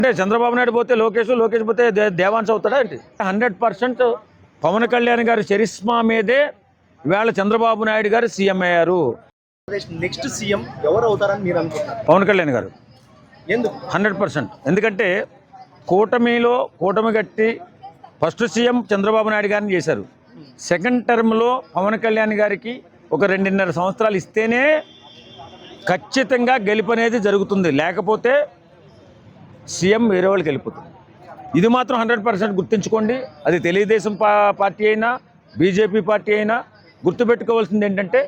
అంటే చంద్రబాబు నాయుడు పోతే లోకేష్ పోతే దేవాన్స్ అవుతాడా అంటే 100% పవన్ కళ్యాణ్ గారి చరిస్మా మీదే ఇవాళ చంద్రబాబు నాయుడు గారు సీఎం అయ్యారు. నెక్స్ట్ సీఎం ఎవరు అవుతారని మీరు అనుకుంటున్నారు? పవన్ కళ్యాణ్ గారు ఎందుకు? 100%. ఎందుకంటే కూటమి కట్టి ఫస్ట్ సీఎం చంద్రబాబు నాయుడు గారిని చేశారు. సెకండ్ టర్మ్లో పవన్ కళ్యాణ్ గారికి ఒక 2.5 సంవత్సరాలు ఇస్తేనే ఖచ్చితంగా గెలుపు అనేది జరుగుతుంది. లేకపోతే సీఎం వేరే వాళ్ళకి వెళ్ళిపోతుంది. ఇది మాత్రం 100% గుర్తుంచుకోండి. అది తెలుగుదేశం పార్టీ అయినా బీజేపీ పార్టీ అయినా గుర్తుపెట్టుకోవాల్సింది ఏంటంటే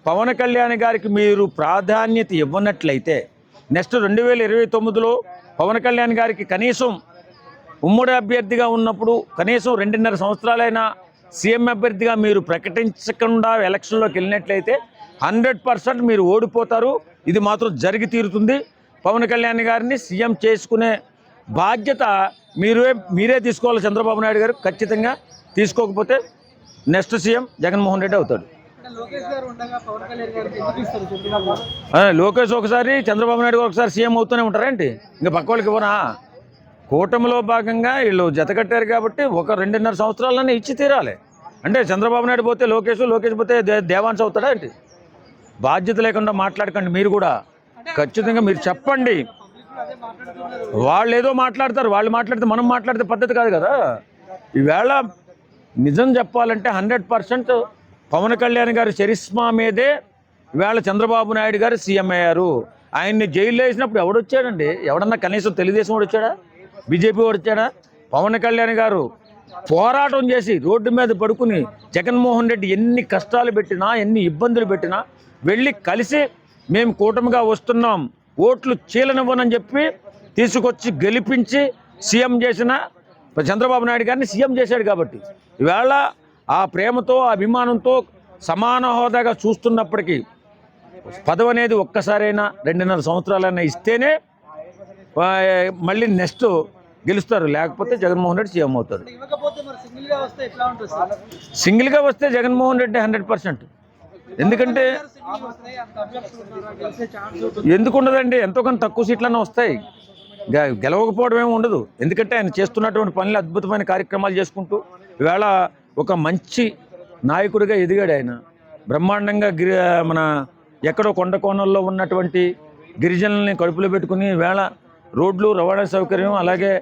పవన్ కళ్యాణ్ గారికి మీరు ప్రాధాన్యత ఇవ్వనట్లయితే నెక్స్ట్ 2029లో పవన్ కళ్యాణ్ గారికి కనీసం ఉమ్మడి అభ్యర్థిగా ఉన్నప్పుడు కనీసం 2.5 సంవత్సరాలైనా సీఎం అభ్యర్థిగా మీరు ప్రకటించకుండా ఎలక్షన్లోకి వెళ్ళినట్లయితే 100% మీరు ఓడిపోతారు. ఇది మాత్రం జరిగి తీరుతుంది. పవన్ కళ్యాణ్ గారిని సీఎం చేసుకునే బాధ్యత మీరే తీసుకోవాలి. చంద్రబాబు నాయుడు గారు ఖచ్చితంగా తీసుకోకపోతే నెక్స్ట్ సీఎం జగన్మోహన్ రెడ్డి అవుతాడు. లోకేష్ ఒకసారి చంద్రబాబు నాయుడు ఒకసారి సీఎం అవుతూనే ఉంటారేంటి? ఇంకా పక్క వాళ్ళకి ఇవ్వనా? కూటమిలో భాగంగా వీళ్ళు జతకట్టారు కాబట్టి ఒక 2.5 సంవత్సరాలన్నీ ఇచ్చి తీరాలి. అంటే చంద్రబాబు నాయుడు పోతే లోకేష్ పోతే దేవాన్స్ అవుతాడా ఏంటి? బాధ్యత లేకుండా మాట్లాడకండి. మీరు కూడా ఖచ్చితంగా మీరు చెప్పండి. వాళ్ళు ఏదో మాట్లాడతారు, వాళ్ళు మాట్లాడితే మనం మాట్లాడితే పద్ధతి కాదు కదా. ఈవేళ నిజం చెప్పాలంటే 100% పవన్ కళ్యాణ్ గారి చరిస్మా మీదే ఈవేళ చంద్రబాబు నాయుడు గారు సీఎం అయ్యారు. ఆయన్ని జైల్లో వేసినప్పుడు ఎవడొచ్చాడండి? ఎవడన్నా కనీసం తెలుగుదేశం వాడు వచ్చాడా? బీజేపీ వాడు వచ్చాడా? పవన్ కళ్యాణ్ గారు పోరాటం చేసి రోడ్డు మీద పడుకుని జగన్మోహన్ రెడ్డి ఎన్ని కష్టాలు పెట్టినా ఎన్ని ఇబ్బందులు పెట్టినా వెళ్ళి కలిసి మేము కూటమిగా వస్తున్నాం, ఓట్లు చీలనివ్వనని చెప్పి తీసుకొచ్చి గెలిపించి సీఎం చేసిన చంద్రబాబు నాయుడు గారిని సీఎం చేశాడు. కాబట్టి ఈవేళ ఆ ప్రేమతో అభిమానంతో సమాన హోదాగా చూస్తున్నప్పటికీ పదవి అనేది ఒక్కసారైనా 2.5 సంవత్సరాలైనా ఇస్తేనే మళ్ళీ నెక్స్ట్ గెలుస్తారు. లేకపోతే జగన్మోహన్ రెడ్డి సీఎం అవుతారు. సింగిల్గా వస్తే జగన్మోహన్ రెడ్డి 100%. ఎందుకంటే ఎందుకు ఉండదండి? ఎంతో కొంత తక్కువ సీట్లన్నా వస్తాయి. గెలవకపోవడం ఏమి ఉండదు. ఎందుకంటే ఆయన చేస్తున్నటువంటి పనులు అద్భుతమైన కార్యక్రమాలు చేసుకుంటూ ఈవేళ ఒక మంచి నాయకుడిగా ఎదిగాడు. ఆయన బ్రహ్మాండంగా మన ఎక్కడో కొండ కోణంలో ఉన్నటువంటి గిరిజనుల్ని కడుపులో పెట్టుకుని ఈవేళ రోడ్లు, రవాణా సౌకర్యం, అలాగే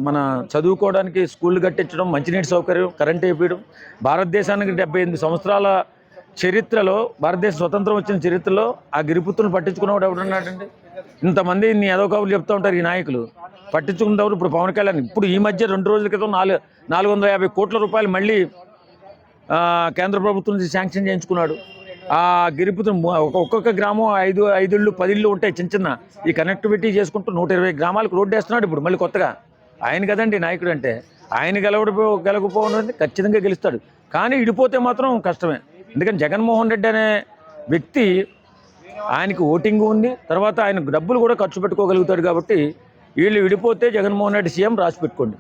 మన చదువుకోవడానికి స్కూళ్ళు కట్టించడం, మంచినీటి సౌకర్యం, కరెంట్ వేయడం, భారతదేశానికి 78 సంవత్సరాల చరిత్రలో, భారతదేశం స్వతంత్రం వచ్చిన చరిత్రలో ఆ గిరిపుత్రులను పట్టించుకున్నవాడు ఎవడున్నాడండి? ఇంతమంది ఇన్ని ఏదో కబుర్లు చెప్తూ ఉంటారు ఈ నాయకులు. పట్టించుకున్నప్పుడు ఇప్పుడు పవన్ కళ్యాణ్ ఇప్పుడు ఈ మధ్య 2 రోజుల క్రితం 450 కోట్ల రూపాయలు మళ్ళీ కేంద్ర ప్రభుత్వం నుంచి శాంక్షన్ చేయించుకున్నాడు. ఆ గిరిపుత్రం ఒక్కొక్క గ్రామం 5 ఇళ్ళు 10 ఇళ్ళు ఉంటాయి చిన్న. ఈ కనెక్టివిటీ చేసుకుంటూ 120 గ్రామాలకు రోడ్డు వేస్తున్నాడు ఇప్పుడు మళ్ళీ కొత్తగా. ఆయన కదండి నాయకుడు అంటే. ఆయన గెలకపోవడం ఖచ్చితంగా గెలుస్తాడు. కానీ ఇడిపోతే మాత్రం కష్టమే. ఎందుకంటే జగన్మోహన్ రెడ్డి అనే వ్యక్తి ఆయనకి ఓటింగ్ ఉంది, తర్వాత ఆయన డబ్బులు కూడా ఖర్చు పెట్టుకోగలుగుతాడు. కాబట్టి వీళ్ళు విడిపోతే జగన్మోహన్ రెడ్డి సీఎం రాసి పెట్టుకోండి.